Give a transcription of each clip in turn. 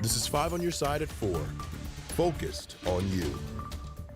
This is 5 on your side at 4. Focused on you.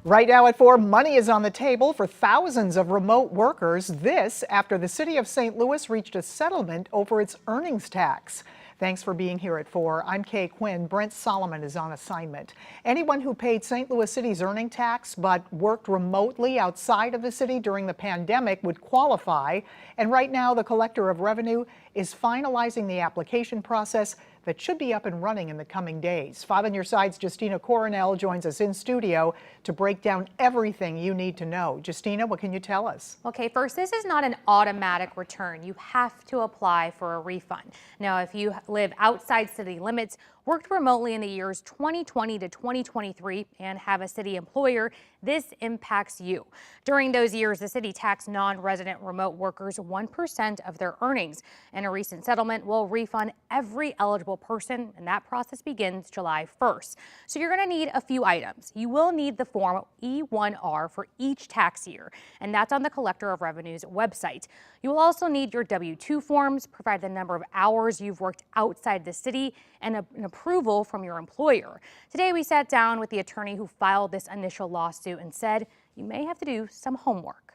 Right now at 4, money is on the table for thousands of remote workers. This after the city of St. Louis reached a settlement over its earnings tax. Thanks for being here at 4. I'm Kay Quinn. Brent Solomon is on assignment. Anyone who paid St. Louis City's earning tax but worked remotely outside of the city during the pandemic would qualify. And right now, the Collector of Revenue is finalizing the application process that should be up and running in the coming days. 5 on your side's Justina Coronel joins us in studio to break down everything you need to know. Justina, what can you tell us? Okay, first, this is not an automatic return. You have to apply for a refund. Now, if you live outside city limits, worked remotely in the years 2020 to 2023, and have a city employer, this impacts you. During those years, the city taxed non-resident remote workers 1% of their earnings. And a recent settlement will refund every eligible person, and that process begins July 1st. So you're going to need a few items. You will need the form E1R for each tax year, and that's on the Collector of Revenue's website. You will also need your W-2 forms, provide the number of hours you've worked outside the city, and an approval from your employer. Today, we sat down with the attorney who filed this initial lawsuit and said you may have to do some homework.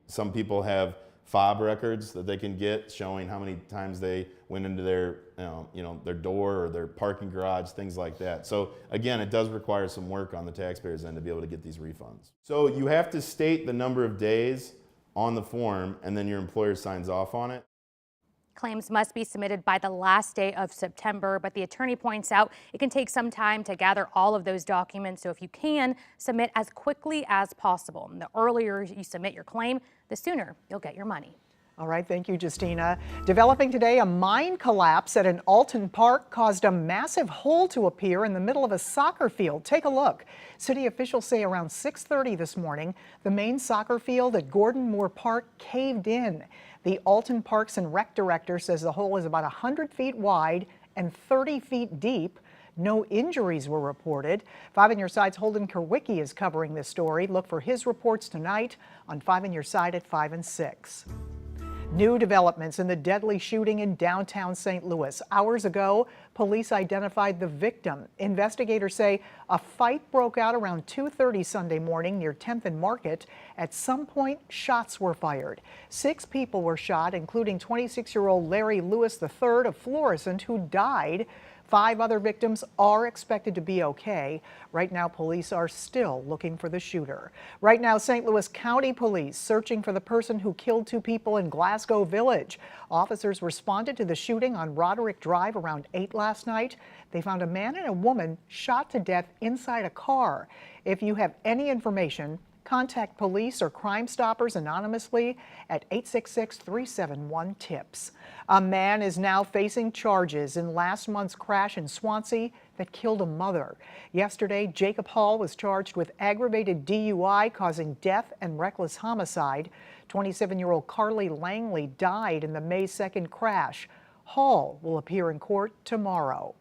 Some people have fob records that they can get showing how many times they went into their, their door or their parking garage, things like that. So again, it does require some work on the taxpayers' end to be able to get these refunds. So you have to state the number of days on the form, and then your employer signs off on it. Claims must be submitted by the last day of September, but the attorney points out it can take some time to gather all of those documents. So if you can, submit as quickly as possible. And the earlier you submit your claim, the sooner you'll get your money. All right, thank you, Justina. Developing today, a mine collapse at an Alton park caused a massive hole to appear in the middle of a soccer field. Take a look. City officials say around 6:30 this morning, the main soccer field at Gordon Moore Park caved in. The Alton Parks and Rec director says the hole is about 100 feet wide and 30 feet deep. No injuries were reported. 5 on your side's Holden Kerwicki is covering this story. Look for his reports tonight on 5 on your side at 5 and 6. New developments in the deadly shooting in downtown St. Louis. Hours ago, police identified the victim. Investigators say a fight broke out around 2:30 Sunday morning near 10th and Market. At some point, shots were fired. 6 people were shot, including 26-year-old Larry Lewis III of Florissant, who died. 5 other victims are expected to be okay. Right now, police are still looking for the shooter. Right now, St. Louis County Police searching for the person who killed 2 people in Glasgow Village. Officers responded to the shooting on Roderick Drive around 8 last night. They found a man and a woman shot to death inside a car. If you have any information, contact police or Crime Stoppers anonymously at 866-371-TIPS. A man is now facing charges in last month's crash in Swansea that killed a mother. Yesterday, Jacob Hall was charged with aggravated DUI causing death and reckless homicide. 27-year-old Carly Langley died in the May 2nd crash. Hall will appear in court tomorrow.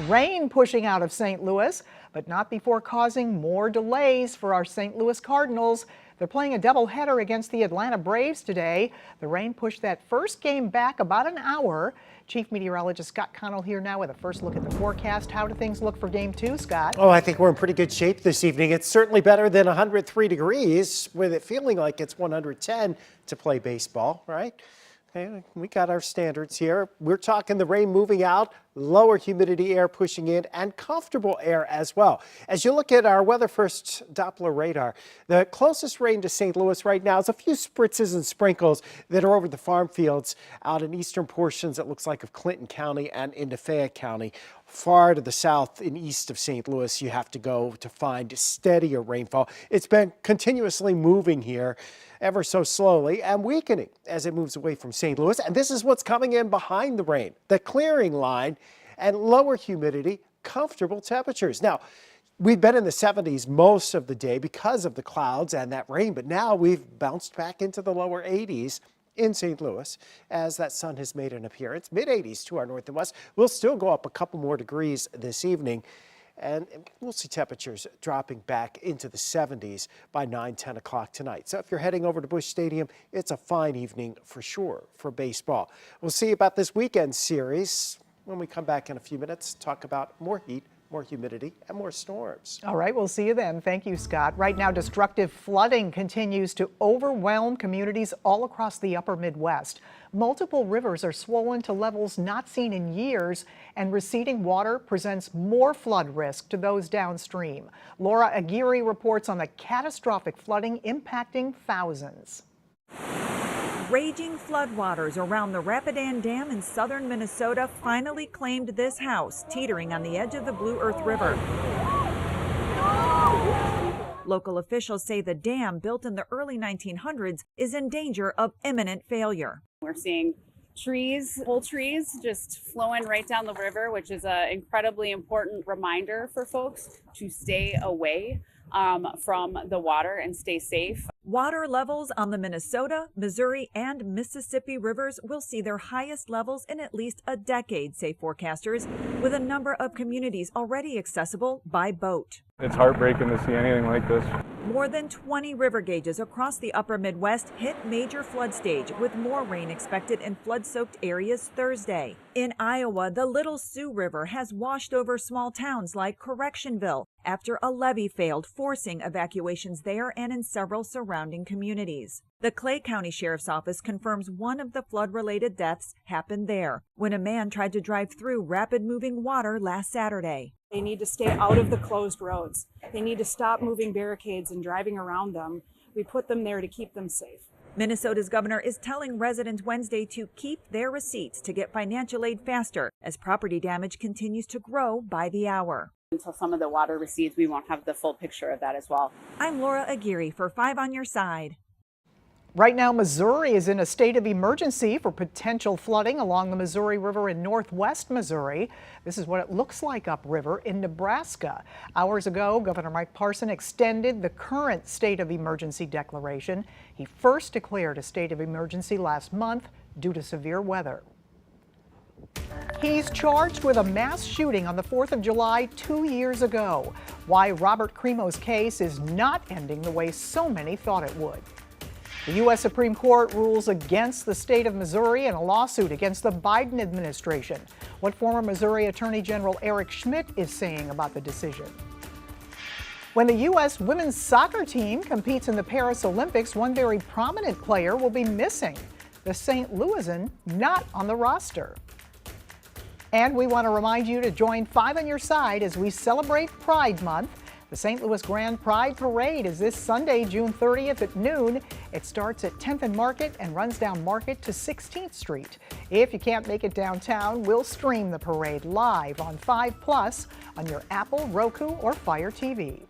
Rain pushing out of St. Louis, but not before causing more delays for our St. Louis Cardinals. They're playing a doubleheader against the Atlanta Braves today. The rain pushed that first game back about an hour. Chief Meteorologist Scott Connell here now with a first look at the forecast. How do things look for Game 2, Scott? Oh, I think we're in pretty good shape this evening. It's certainly better than 103 degrees, with it feeling like it's 110 to play baseball, right? Okay, we got our standards here. We're talking the rain moving out, lower humidity air pushing in, and comfortable air as well. As you look at our Weather First Doppler radar, the closest rain to St. Louis right now is a few spritzes and sprinkles that are over the farm fields out in eastern portions, it looks like, of Clinton County and into Fayette County. Far to the south and east of St. Louis, you have to go to find steadier rainfall. It's been continuously moving here ever so slowly and weakening as it moves away from St. Louis. And this is what's coming in behind the rain, the clearing line and lower humidity, comfortable temperatures. Now, we've been in the 70s most of the day because of the clouds and that rain, but now we've bounced back into the lower 80s in St. Louis as that sun has made an appearance. Mid-80s to our north and west. We'll still go up a couple more degrees this evening, and we'll see temperatures dropping back into the 70s by 9-10 o'clock tonight. So if you're heading over to Busch Stadium, it's a fine evening for sure for baseball. We'll see about this weekend series. When we come back in a few minutes, talk about more heat, more humidity, and more storms. All right, we'll see you then. Thank you, Scott. Right now, destructive flooding continues to overwhelm communities all across the upper Midwest. Multiple rivers are swollen to levels not seen in years, and receding water presents more flood risk to those downstream. Laura Aguirre reports on the catastrophic flooding impacting thousands. Raging floodwaters around the Rapidan Dam in southern Minnesota finally claimed this house, teetering on the edge of the Blue Earth River. Local officials say the dam, built in the early 1900s, is in danger of imminent failure. We're seeing trees, whole trees, just flowing right down the river, which is an incredibly important reminder for folks to stay away from the water and stay safe. Water levels on the Minnesota, Missouri, and Mississippi rivers will see their highest levels in at least a decade, say forecasters, with a number of communities already accessible by boat. It's heartbreaking to see anything like this. More than 20 river gauges across the upper Midwest hit major flood stage, with more rain expected in flood-soaked areas Thursday. In Iowa, the Little Sioux River has washed over small towns like Correctionville after a levee failed, forcing evacuations there and in several surrounding communities. The Clay County Sheriff's Office confirms one of the flood-related deaths happened there when a man tried to drive through rapid-moving water last Saturday. They need to stay out of the closed roads. They need to stop moving barricades and driving around them. We put them there to keep them safe. Minnesota's governor is telling residents Wednesday to keep their receipts to get financial aid faster as property damage continues to grow by the hour. Until some of the water recedes, we won't have the full picture of that as well. I'm Laura Aguirre for 5 on Your Side. Right now, Missouri is in a state of emergency for potential flooding along the Missouri River in northwest Missouri. This is what it looks like upriver in Nebraska. Hours ago, Governor Mike Parson extended the current state of emergency declaration. He first declared a state of emergency last month due to severe weather. He's charged with a mass shooting on the 4th of July 2 years ago. Why Robert Cremo's case is not ending the way so many thought it would. The U.S. Supreme Court rules against the state of Missouri in a lawsuit against the Biden administration. What former Missouri Attorney General Eric Schmidt is saying about the decision. When the U.S. women's soccer team competes in the Paris Olympics, one very prominent player will be missing. The St. Louisan not on the roster. And we want to remind you to join 5 on Your Side as we celebrate Pride Month. The St. Louis Grand Pride Parade is this Sunday, June 30th at noon. It starts at 10th and Market and runs down Market to 16th Street. If you can't make it downtown, we'll stream the parade live on 5 Plus on your Apple, Roku, or Fire TV.